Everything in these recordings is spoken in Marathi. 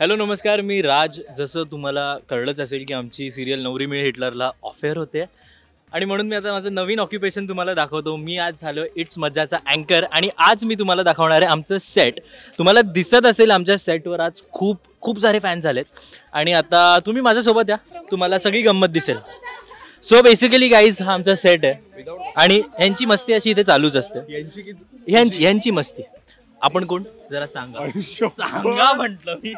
हॅलो नमस्कार, मी राज. जसं तुम्हाला कळलंच असेल की आमची सिरियल नवरी मिळे हिटलरला ऑफेअर होते आणि म्हणून मी आता माझं नवीन ऑक्युपेशन तुम्हाला दाखवतो. मी आज झालो इट्स मज्जाचा अँकर आणि आज मी तुम्हाला दाखवणार आहे आमचं सेट. तुम्हाला दिसत असेल आमच्या सेटवर आज खूप खूप सारे फॅन्स झालेत आणि आता तुम्ही माझ्यासोबत या, तुम्हाला सगळी गंमत दिसेल. सो बेसिकली गाईज हा आमचा सेट आहे आणि ह्यांची मस्ती अशी इथे चालूच असते. ह्यांची मस्ती. आपण कोण जरा सांगा. सांगा म्हटलं मी.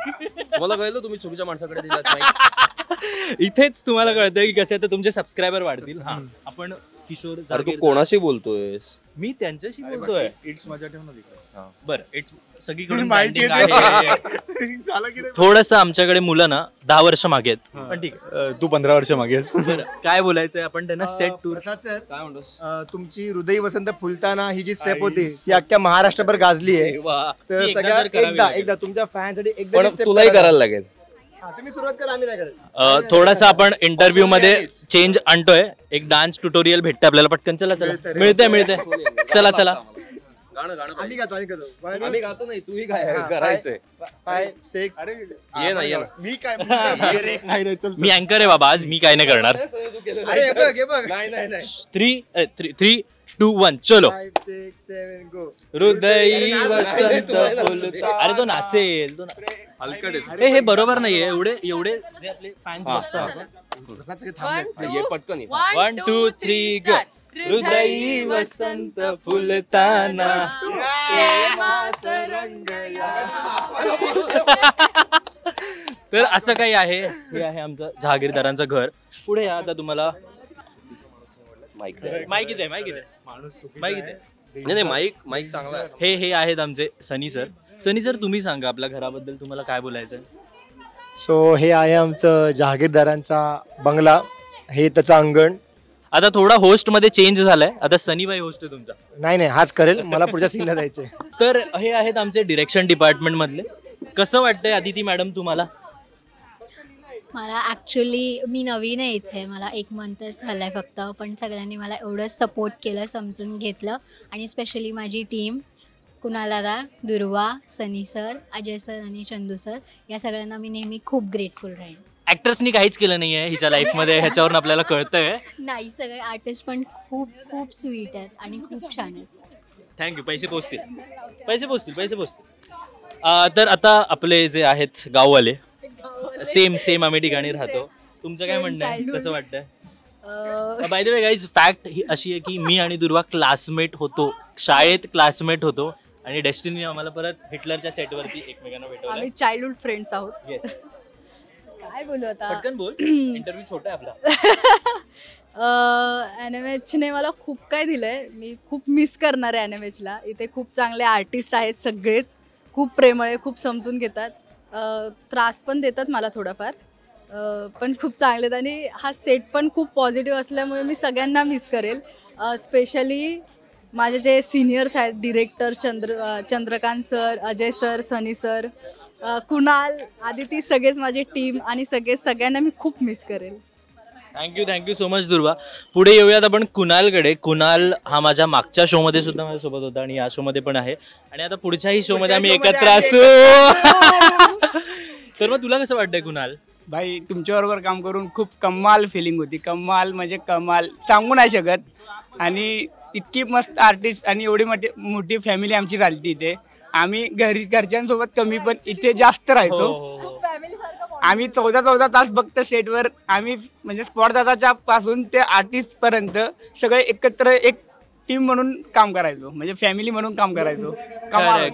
मला कळलं तुम्ही चुकीच्या माणसाकडे दिलात. इथेच तुम्हाला कळतंय की कसे आता तुमचे सबस्क्रायबर वाढतील. हा आपण किशोर. अरे तू कोणाशी बोलतोयस? मी त्यांच्याशी बोलतोय. इट्स मजा ठेव ना तिकडे. बरं, इट्स सगळीकडून branding आहे. थोडंसं आमच्याकडे मुलं ना 10 वर्ष मागे आहेत, पण ठीक आहे. तू 15 वर्ष मागेस. बरं, काय बोलायचंय आपण त्यांना सेट टूर. सर काय म्हणतोस? तुमची हृदय वसंत फुलताना ही जी स्टेप होती ती अख्ख्या महाराष्ट्रभर गाजली आहे. तर ती एकदा सगळ्या तर करावी लागेल. एकदा तुमच्या फॅनसाठी एकदा पण ही step तुलाही करा. करायला लागेल. तुम्ही सुरुवात करा, आम्ही नाही करत. थोडासा आपण इंटरव्ह्यू मध्ये चेंज आणतोय. एक डान्स ट्युटोरियल भेटतं आपल्याला पटकन. चला चला, मिळतंय. चला चला. गाणं आम्ही गातो. आम्ही गातो नाही, तूही काय करायचंय. 5 6 ये ना मी काय नाही चल. मी अँकर आहे बाबा, आज मी काय नाही करणार. अरे हे बघ नाही 3 2 1 चलो. 5 6 7 गो. हृदय वसंत फुलता. अरे तो नाचेल, तो हलकट अरे हे बरोबर नाहीये. एवढे जे आपले फॅन्स बघतात. ये पटकन ये. 1 2 3 गो. हृदय वसंत फुलताना. तर असं काही आहे. हे आहे आमचं जहागीरदारांचं घर. पुढे या आता तुम्हाला माईक माईक इथे माईक नाही माईक चांगला आहे. हे आहेत आमचे सनी सर. तुम्ही सांगा आपल्या घराबद्दल, तुम्हाला काय बोलायचं. सो हे आहे आमचं जहागीरदारांचा बंगला. हे त्याचं अंगण. आता थोडा होस्ट मध्ये चेंज झालाय. आता सनीबाई होस्ट आहे तुमचा. नाही हाच करेल. मला पुढच्या सीनला जायचंय. तर हे आहेत आमचे डिरेक्शन डिपार्टमेंट मधले. कसं वाटतंय अदिती मॅडम तुम्हाला? मला ॲक्च्युली मी नवीन आहे इथे. मला 1 मंथच झालं आहे फक्त. पण सगळ्यांनी मला एवढं सपोर्ट केलं, समजून घेतलं आणि स्पेशली माझी टीम कुणाल दादा, दुर्वा, सनी सर, अजय सर आणि चंदू सर, या सगळ्यांना मी नेहमी खूप ग्रेटफुल राहीन. ऍक्टर्सनी काहीच केलं नाहीये हिच्या लाईफमध्ये, ह्याच्यावरून आपल्याला कळतंय. नाही, सगळे आर्टिस्ट पण खूप खूप स्वीट आहेत आणि खूप छान आहेत. थँक्यू. पैसे पोचतील. तर आता आपले जे आहेत गाववाले, सेम आम्ही ठिकाणी राहतो. तुमचं काय म्हणणं आहे? कसं वाटतंय? By the way guys, fact ही अशी आहे की मी आणि दुर्वा क्लासमेट होतो, शाळेत क्लासमेट होतो आणि डेस्टिनी आम्हाला परत हिटलरच्या सेटवरती एकमेकांना भेटवलं. आम्ही चाइल्डहुड फ्रेंड्स आहोत. येस. काय बोलू आता. पटकन बोल, इंटरव्ह्यू छोटा आहे आपला. एनएमएचने मला खूप काय दिलंय. मी खूप मिस करणार आहे एनएमएचला. इथे खूप चांगले आर्टिस्ट आहेत, सगळेच खूप प्रेमळ आहे, खूप समजून घेतात. त्रास पण देतात मला थोडाफार, पण खूप चांगले आहेत. आणि हा सेट पण खूप पॉझिटिव्ह असल्यामुळे मी सगळ्यांना मिस करेल. स्पेशली माझे जे सिनियर्स आहेत, director Chandrakant sir, Ajay sir, Sunny sir, Kunal, Aditi, सगळेच माझी टीम आणि सगळ्यांना मी खूप मिस करेल. थँक्यू सो मच दुर्वा. पुढे येऊयात आपण कुणालकडे. कुणाल हा माझ्या मागच्या शो मध्ये सुद्धा माझ्यासोबत होता आणि या शो मध्ये पण आहे आणि आता पुढच्याही शो मध्ये आम्ही एकत्र असू. तर मग तुला कसं वाटतंय कुणाल? भाई, तुमच्याबरोबर काम करून खूप कमाल फिलिंग होती. कमाल म्हणजे कमाल, सांगू नाही शकत. आणि इतकी मस्त आर्टिस्ट आणि एवढी मोठी फॅमिली आमची झाली इथे. आम्ही घरच्यांसोबत कमी पण इथे जास्त राहायचो. आम्ही 14 तास फक्त सेटवर. आम्ही म्हणजे स्पॉट दादाच्या पासून ते आर्टिस्ट पर्यंत सगळे एकत्र एक टीम म्हणून काम करायचो, म्हणजे फॅमिली म्हणून काम करायचो.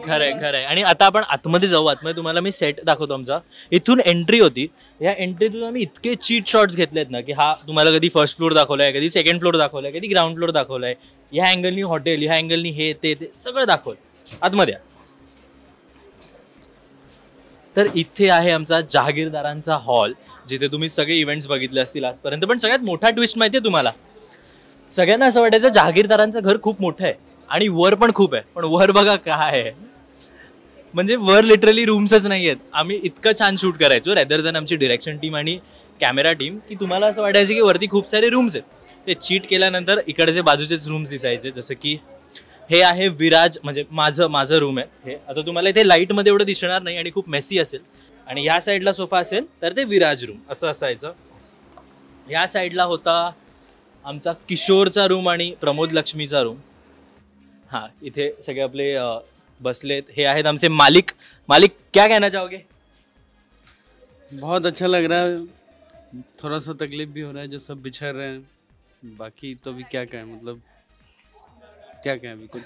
खरंय. आणि आता आपण आतमध्ये जाऊ. आतमध्ये तुम्हाला मी सेट दाखवतो आमचा. इथून एंट्री होती. या एंट्रीतून आम्ही इतके चीट शॉट्स घेतलेत ना की हा तुम्हाला कधी फर्स्ट फ्लोर दाखवलाय, कधी सेकंड फ्लोर दाखवलाय, कधी ग्राउंड फ्लोर दाखवलाय. ह्या अँगलनी हॉटेल, ह्या अँगलनी हे ते सगळं दाखवलं. आतमध्ये तर इथे आहे आमचा जहागीरदारांचा हॉल, जिथे तुम्ही सगळे इव्हेंट्स बघितले असतील आजपर्यंत. पण सगळ्यात मोठा ट्विस्ट माहिती आहे तुम्हाला? सगळ्यांना असं वाटायचं जहागीरदारांचं घर खूप मोठं आहे आणि वर पण खूप आहे, पण वर बघा काय आहे. म्हणजे वर लिटरली रूम्सच नाही आहेत. आम्ही इतकं छान शूट करायचो रॅदर दॅन आमची डिरेक्शन टीम आणि कॅमेरा टीम, की तुम्हाला असं वाटायचं की वरती खूप सारे रूम्स आहेत. ते चीट केल्यानंतर इकडचे बाजूचेच रूम्स दिसायचे. जसं की हे आहे विराज, म्हणजे माझं रूम आहे हे. आता तुम्हाला इथे लाईटमध्ये एवढं दिसणार नाही आणि खूप मेसी असेल आणि ह्या साईडला सोफा असेल तर ते विराज रूम असं असायचं. ह्या साईडला होता आमचा किशोरचा रूम आणि प्रमोद लक्ष्मीचा रूम. हां, इथे सगळे आपले बसलेत. हे आहेत आमचे मालिक. मालिक, क्या कहना चाहोगे? बहुत अच्छा लग रहा है, थोड़ा सा तकलीफ भी हो रहा है जो सब बिछड़ रहे हैं, बाकी तो अभी क्या कहें, मतलब क्या कहें अभी कुछ.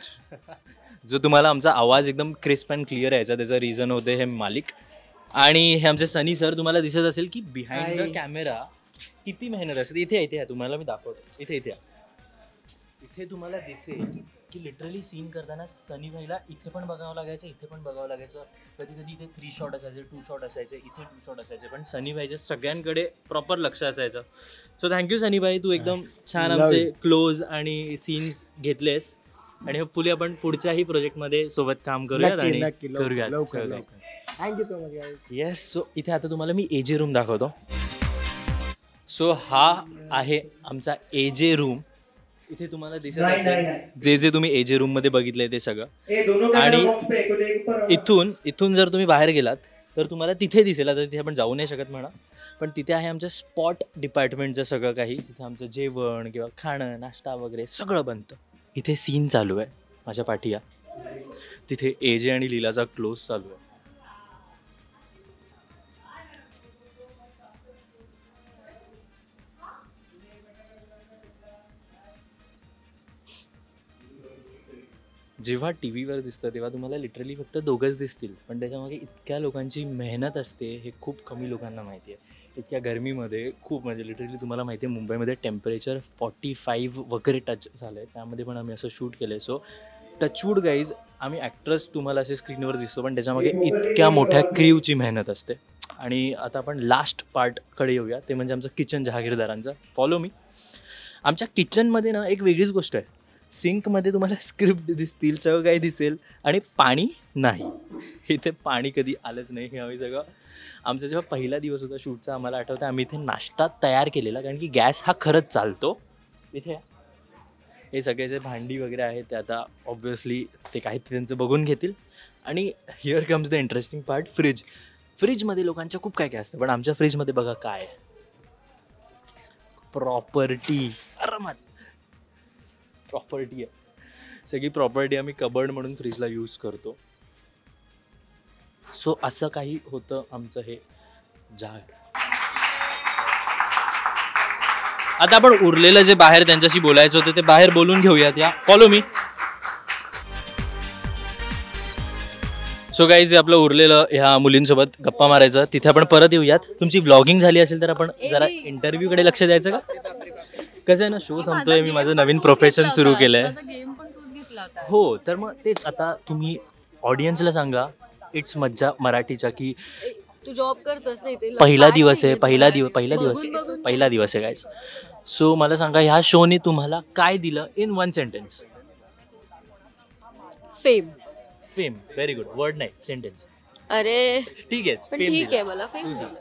जो तुम्हाला आमचा आवाज एकदम क्रिस्प अँड क्लिअर यायचा त्याचं रिझन होते हे मालिक. आणि हे आमचे सनी सर. तुम्हाला दिसत असेल की बिहाइंड द कॅमेरा किती मेहनत असते. इथे इथे तुम्हाला मी दाखवतो. इथे इथे इथे तुम्हाला दिसेल की लिटरली सीन करताना सनी भाईला इथे पण बघावं लागायचं, इथे पण बघावं लागायचं. कधी कधी इथे 3 शॉट असायचे, 2 शॉट असायचे, इथे 2 शॉट असायचे, पण सनी भाईच्या सगळ्यांकडे प्रॉपर लक्ष असायचं. सो थँक्यू सनी भाई, तू एकदम छान आमचे क्लोज आणि सीन्स घेतलेस. आणि होपफुली आपण पुढच्याही प्रोजेक्टमध्ये सोबत काम करूयात आणि करूयात. Thank you so much. Yes. So इथे आता तुम्हाला मी एजे रूम दाखवतो. सो हा आहे आमचा एजे रूम. इथे तुम्हाला दिसत असेल जे जे तुम्ही एजे रूम मध्ये बघितलंय ते सगळं. आणि इथून जर तुम्ही बाहेर गेलात तर तुम्हाला तिथे दिसेल. आता तिथे आपण जाऊ नाही शकत म्हणा, पण तिथे आहे आमच्या स्पॉट डिपार्टमेंटचं सगळं काही. तिथे आमचं जेवण किंवा खाणं, नाश्ता वगैरे सगळं बनतं. इथे सीन चालू आहे माझ्या पाठीया. तिथे एजे आणि लीलाचा क्लोज चालू आहे. जेव्हा टी व्हीवर दिसतं तेव्हा तुम्हाला लिटरली फक्त दोघंच दिसतील, पण त्याच्यामागे इतक्या लोकांची मेहनत असते हे खूप कमी लोकांना माहिती आहे. इतक्या गरमीमध्ये खूप, म्हणजे लिटरली तुम्हाला माहिती आहे मुंबईमध्ये टेम्परेचर 45 वगैरे टच झालं आहे. त्यामध्ये पण आम्ही असं शूट केलं आहे. सो टचवूड गाईज, आम्ही ॲक्ट्रेस तुम्हाला असे स्क्रीनवर दिसतो, पण त्याच्यामागे इतक्या मोठ्या क्रीवची मेहनत असते. आणि आता आपण लास्ट पार्टकडे येऊया, ते म्हणजे आमचं किचन जहागीरदारांचं. Follow me. आमच्या किचनमध्ये ना एक वेगळीच गोष्ट आहे. सिंकमध्ये तुम्हाला स्क्रिप्ट दिसतील, सगळं काही दिसेल, आणि पाणी नाही. इथे पाणी कधी आलंच नाही. हे आम्ही सगळं, आमचा जेव्हा पहिला दिवस होता शूटचा, आम्हाला आठवतं आम्ही इथे नाश्ता तयार केलेला, कारण की गॅस हा खरंच चालतो. इथे हे सगळे जे भांडी वगैरे आहेत ते आता ऑब्व्हियसली ते काही त्यांचं बघून घेतील. आणि here comes the interesting part, fridge. फ्रीजमध्ये लोकांच्या खूप काय काय असतं, पण आमच्या फ्रीजमध्ये बघा काय, प्रॉपर्टी. आरामात प्रॉपर्टी आहे सगळी. प्रॉपर्टी आम्ही कबर्ड म्हणून फ्रीजला यूज करतो. सो असं काही होतं आमचं हे जहाग. आता आपण उरलेलं जे बाहेर त्यांच्याशी बोलायचं होतं ते बाहेर बोलून घेऊयात. या फॉलो मी. सो गाईज, आपलं उरलेलं ह्या मुलींसोबत गप्पा मारायचं, तिथे आपण परत येऊयात. तुमची ब्लॉगिंग झाली असेल तर आपण जरा इंटरव्ह्यूकडे लक्ष द्यायचं का? कसं आहे ना, शो संपतोय, मी माझं नवीन प्रोफेशन सुरू केलंय. हो, तर मग तेच आता तुम्ही ऑडियन्सला सांगा इट्स मज्जा मराठीच्या की तू जॉब करतोस ना इथे, पहिला दिवस आहे गाईज. सो मला सांगा, ह्या शोने तुम्हाला काय दिलं in 1 sentence? Fame. Fame. Very good. Word नाही, सेंटेन्स. अरे ठीक आहे, पण ठीक आहे, मला फेम दिलं.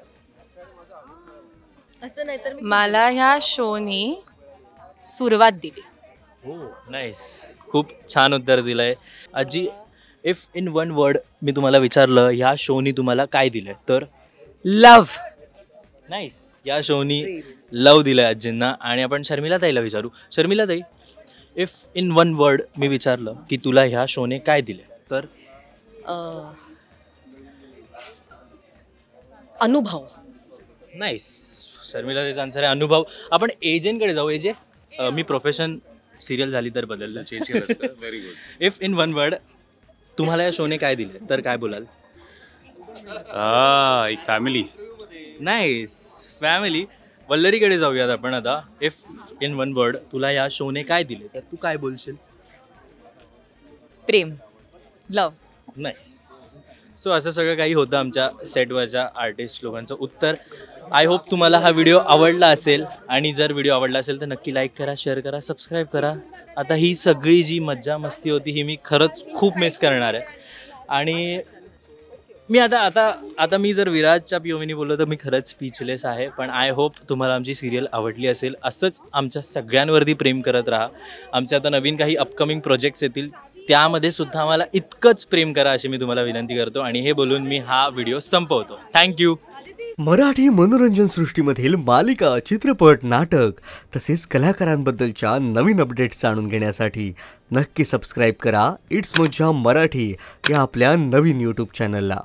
असं नाही तर मला ह्या शोनी सुरुवात दिली. हो, नाईस. खूप छान उत्तर दिलंय आजी. इफ इन 1 वर्ड मी तुम्हाला विचारलं ह्या शोनी तुम्हाला काय दिलंय तर? लव्ह. नाईस. या शोनी लव दिलंय आजींना. आणि आपण शर्मिला ताईला विचारू. शर्मिला ताई, इफ इन 1 वर्ड मी विचारलं की तुला ह्या शोने काय दिले तर? अनुभव. नाईस. शर्मिला ताईचा आन्सर आहे अनुभव. आपण एजेंकडे जाऊ. एजे, मी प्रोफेशन सिरियल झाली तर बदललं. Very good. If in 1 word तुम्हाला या शोने काय दिले तर काय बोलाल? एक फॅमिली. नाईस. फॅमिली. वल्लरीकडे जाऊयात आपण आता. इफ इन 1 वर्ड तुला या शोने काय दिले तर तू काय बोलशील? प्रेम. लव्ह. नाईस. सो असं सगळं काही होतं आमच्या सेटवरच्या आर्टिस्ट लोकांचं उत्तर. आय होप तुम्हाला हा व्हिडिओ आवडला असेल, आणि जर व्हिडिओ आवडला असेल तर नक्की लाईक करा, शेअर करा, सबस्क्राईब करा. आता ही सगळी जी मज्जा मस्ती होती ही मी खरंच खूप मिस करणार आहे. आणि मी आता मी जर विराजच्या POVनी बोललो तर मी खरंच स्पीचलेस आहे. पण आय होप तुम्हाला आमची सिरियल आवडली असेल. असंच आमच्या सगळ्यांवरती प्रेम करत राहा. आमचे आता नवीन काही अपकमिंग प्रोजेक्ट्स येतील, त्यामध्ये सुद्धा आम्हाला इतकंच प्रेम करा अशी मी तुम्हाला विनंती करतो आणि हे बोलून मी हा व्हिडिओ संपवतो. थँक्यू. मराठी मनोरंजन सृष्टीमधील मालिका, चित्रपट, नाटक तसेच कलाकारांबद्दलच्या नवीन अपडेट्स जाणून घेण्यासाठी नक्की सबस्क्राईब करा इट्स मज्जा मराठी या आपल्या नवीन यूट्यूब चॅनलला.